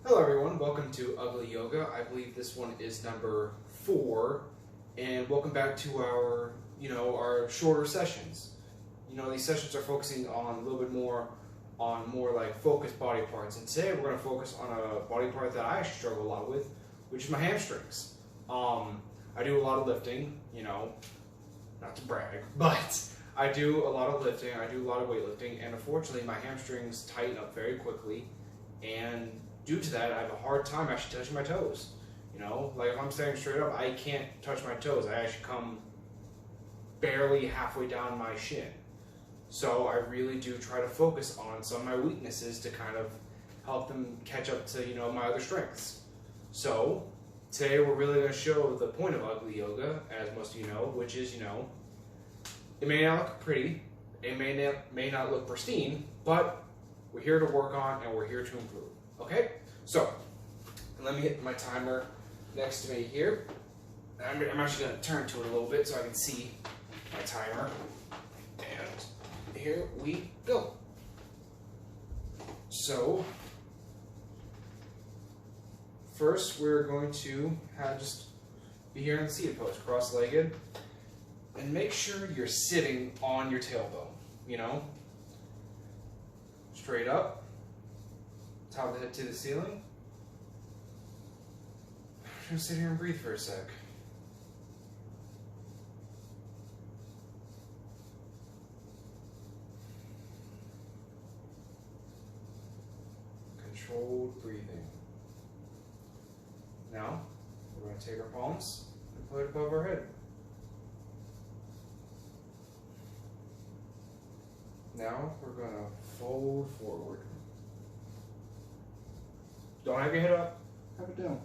Hello everyone, welcome to Ugly Yoga. I believe this one is number 4, and welcome back to our, our shorter sessions. These sessions are focusing on a little bit more on like focused body parts, and today we're going to focus on a body part that I actually struggle a lot with, which is my hamstrings. I do a lot of lifting, not to brag, but I do a lot of lifting, I do a lot of weightlifting, and unfortunately my hamstrings tighten up very quickly, and due to that, I have a hard time actually touching my toes. Like if I'm standing straight up, I can't touch my toes. I actually come barely halfway down my shin. So I really do try to focus on some of my weaknesses to kind of help them catch up to, my other strengths. So today we're really going to show the point of Ugly Yoga, as most of you know, which is, it may not look pretty, it may not look pristine, but we're here to work on and we're here to improve. Okay, so let me hit my timer next to me here. I'm actually going to turn to it a little bit so I can see my timer. And here we go. So first we're going to just be here in the seated pose, cross-legged, and make sure you're sitting on your tailbone, straight up. Top of the head to the ceiling. I'm just gonna sit here and breathe for a sec. Controlled breathing. Now, we're gonna take our palms and put it above our head. Now, we're gonna fold forward. Don't have your head up, have it down.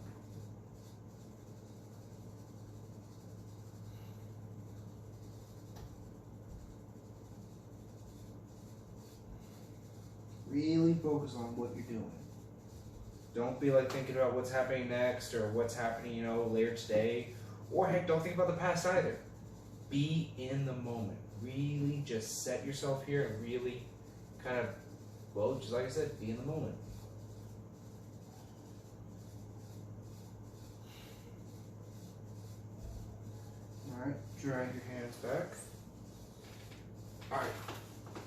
Really focus on what you're doing. Don't be like thinking about what's happening next or what's happening, later today. Or heck, don't think about the past either. Be in the moment. Really just set yourself here and really kind of, well, just like I said, be in the moment. Alright, drag your hands back. Alright,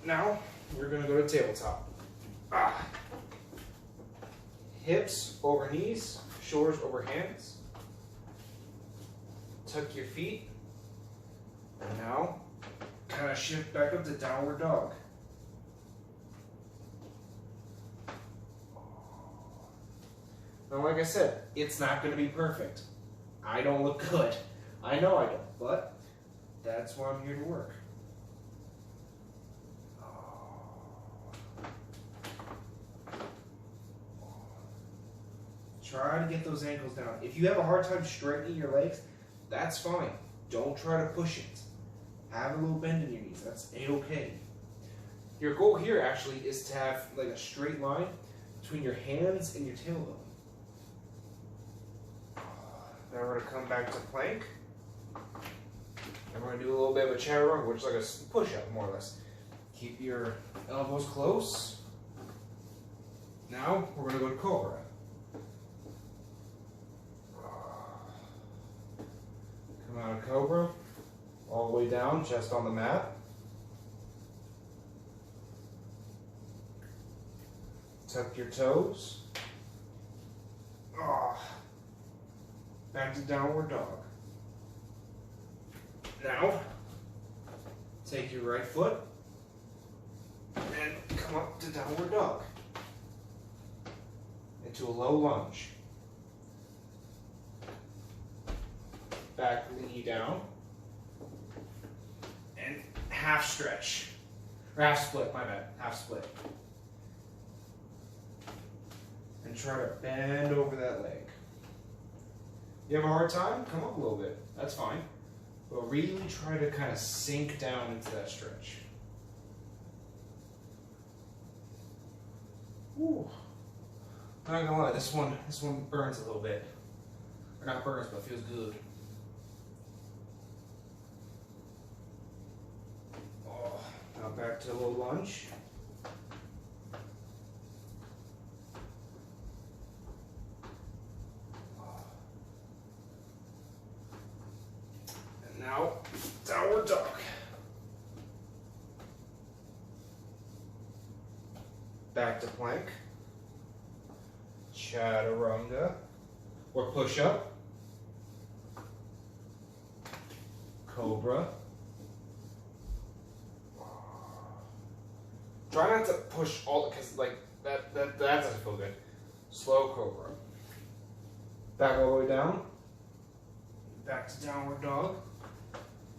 now we're going to go to tabletop. Hips over knees, shoulders over hands. Tuck your feet. And now, kind of shift back up to downward dog. Now, like I said, it's not going to be perfect. I don't look good. I know I don't, but that's why I'm here to work. Try to get those ankles down. If you have a hard time straightening your legs, that's fine. Don't try to push it. Have a little bend in your knees. That's A-okay. Your goal here actually is to have like a straight line between your hands and your tailbone. Now we're going to come back to plank. And we're going to do a little bit of a chaturanga, which is like a push-up, more or less. Keep your elbows close. Now, we're going to go to cobra. Come out of cobra, all the way down, chest on the mat. Tuck your toes. Back to downward dog. Now, take your right foot and come up to downward dog. Into a low lunge. Back knee down. And half stretch. Or half split, my bad. Half split. And try to bend over that leg. You have a hard time? Come up a little bit. That's fine. But really try to kind of sink down into that stretch. Ooh. I'm not gonna lie, this one burns a little bit. Or not burns, but feels good. Now back to a little lunge. back to plank, chaturanga, or push up, cobra. Try not to push all, because like that doesn't feel good. Slow cobra. Back all the way down. Back to downward dog.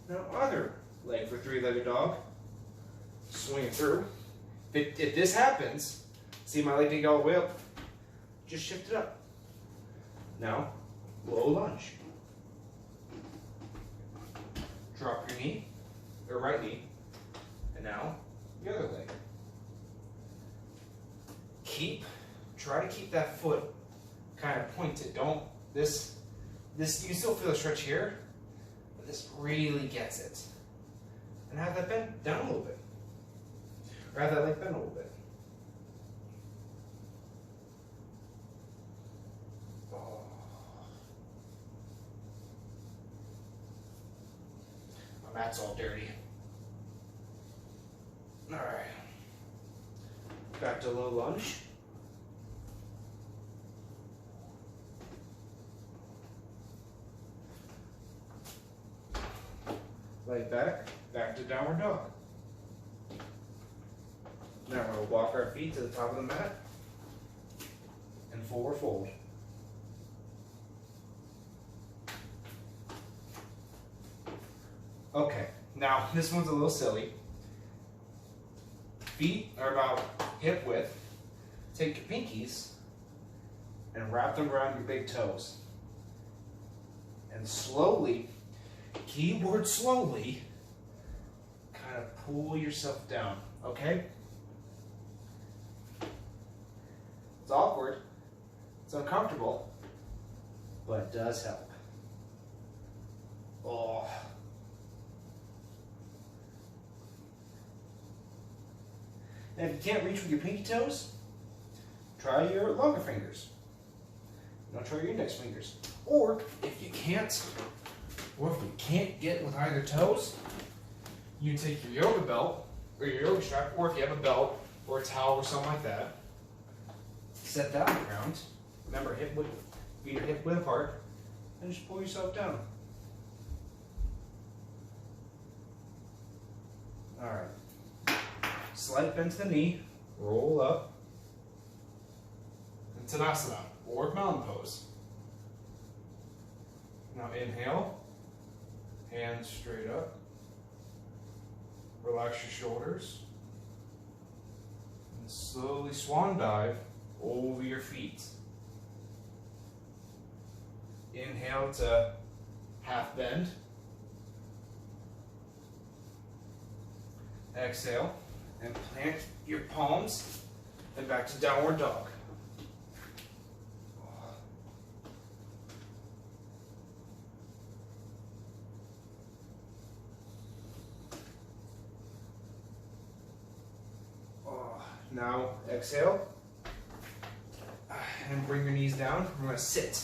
Now other leg for three-legged dog. Swing it through. If this happens, see my leg didn't go all the way up. Just shift it up. Now, low lunge. Drop your knee, or right knee, and now the other leg. Try to keep that foot kind of pointed. Don't, this, you can still feel the stretch here, but this really gets it. And have that bend down a little bit. Or have that leg bend a little bit. Oh. My mat's all dirty. All right. Back to low lunge. Leg back, back to downward dog. Now we're going to walk our feet to the top of the mat and forward fold. Okay, now this one's a little silly. Feet are about hip width. Take your pinkies and wrap them around your big toes. And slowly, keyword slowly, kind of pull yourself down, okay? It's awkward, it's uncomfortable, but it does help. Oh. And if you can't reach with your pinky toes, try your longer fingers. Don't try your index fingers. Or if you can't get with either toes, you can take your yoga belt or your yoga strap, or if you have a belt or a towel or something like that, set that on the ground. Remember, feet are hip width apart, and just pull yourself down. All right. Slight bend to the knee, roll up, and Tadasana, or mountain pose. Now inhale, hands straight up, relax your shoulders, and slowly swan dive over your feet. Inhale to half bend. Exhale and plant your palms and back to downward dog. Now exhale and bring your knees down. We're going to sit.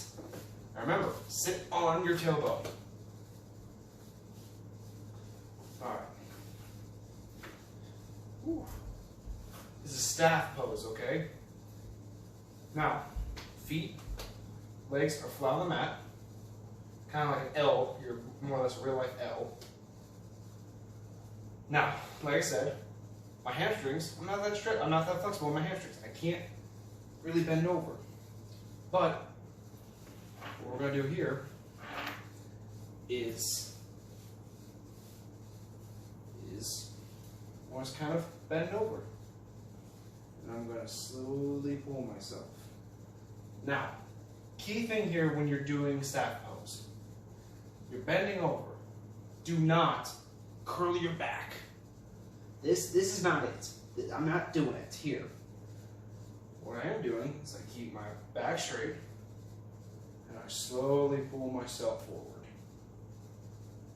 Now remember, sit on your tailbone. All right. Whew. This is a staff pose, okay? Now, feet, legs are flat on the mat, kind of like an L. You're more or less a real life L. Now, like I said, my hamstrings, I'm not that flexible in my hamstrings. I can't really bend over. But what we're going to do here is I want to kind of bend over. And I'm going to slowly pull myself. Now, key thing here when you're doing staff pose, you're bending over. Do not curl your back. This is not it. I'm not doing it here. What I am doing is I keep my back straight and I slowly pull myself forward.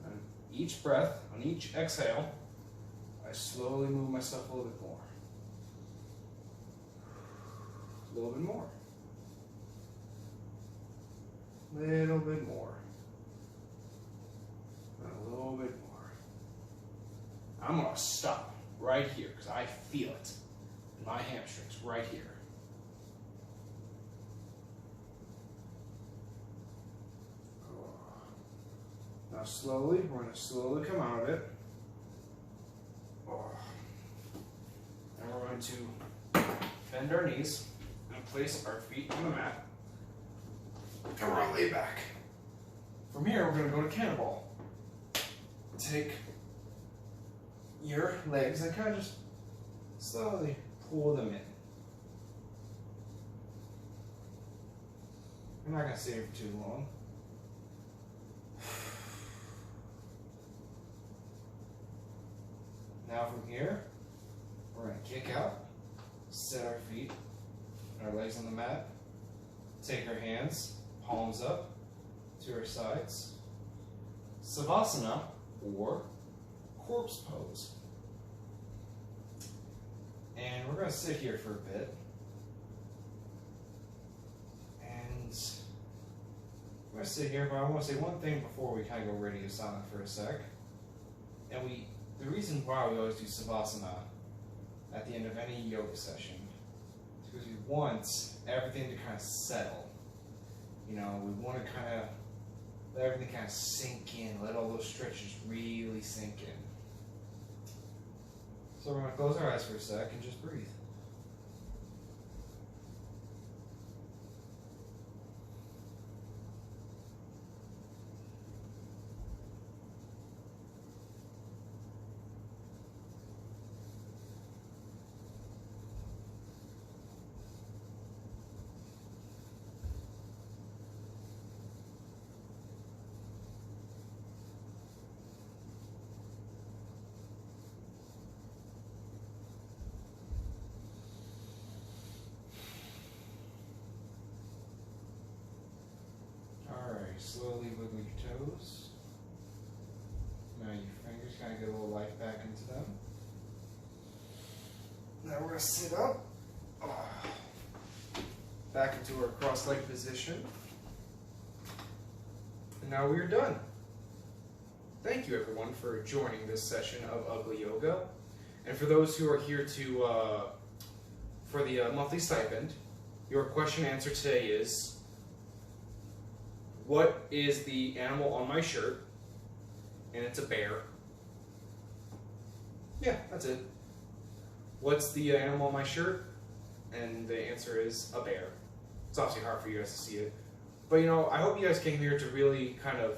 And each breath, on each exhale, I slowly move myself a little bit more. A little bit more. A little bit more. And a little bit more. I'm going to stop right here because I feel it. my hamstrings right here. Now slowly, we're going to slowly come out of it. And we're going to bend our knees and place our feet on the mat. And we're going to lay back. From here, we're going to go to cannonball. Take your legs and kind of just slowly pull them in. I'm not going to stay here for too long. Now from here, we're going to kick out, set our feet, our legs on the mat, take our hands, palms up to our sides, Savasana or corpse pose. And we're going to sit here for a bit. And we're going to sit here, but I want to say one thing before we kind of go radiosonic for a sec. And the reason why we always do Savasana at the end of any yoga session is because we want everything to kind of settle. You know, we want to kind of let everything kind of sink in, let all those stretches really sink in. So we're going to close our eyes for a sec and just breathe. Slowly wiggle your toes. Now your fingers kind of get a little life back into them. Now we're going to sit up. Back into our cross-legged position. And now we are done. Thank you everyone for joining this session of Ugly Yoga. And for those who are here to for the monthly stipend, your question and answer today is, what is the animal on my shirt? And it's a bear. Yeah, that's it. What's the animal on my shirt? And the answer is a bear. It's obviously hard for you guys to see it. But you know, I hope you guys came here to really kind of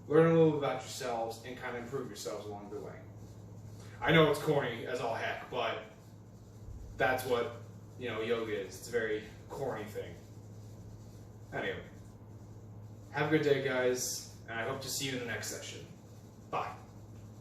learn a little bit about yourselves and kind of improve yourselves along the way. I know it's corny as all heck, but that's what, you know, yoga is. It's a very corny thing. Anyway. Have a good day, guys, and I hope to see you in the next session. Bye.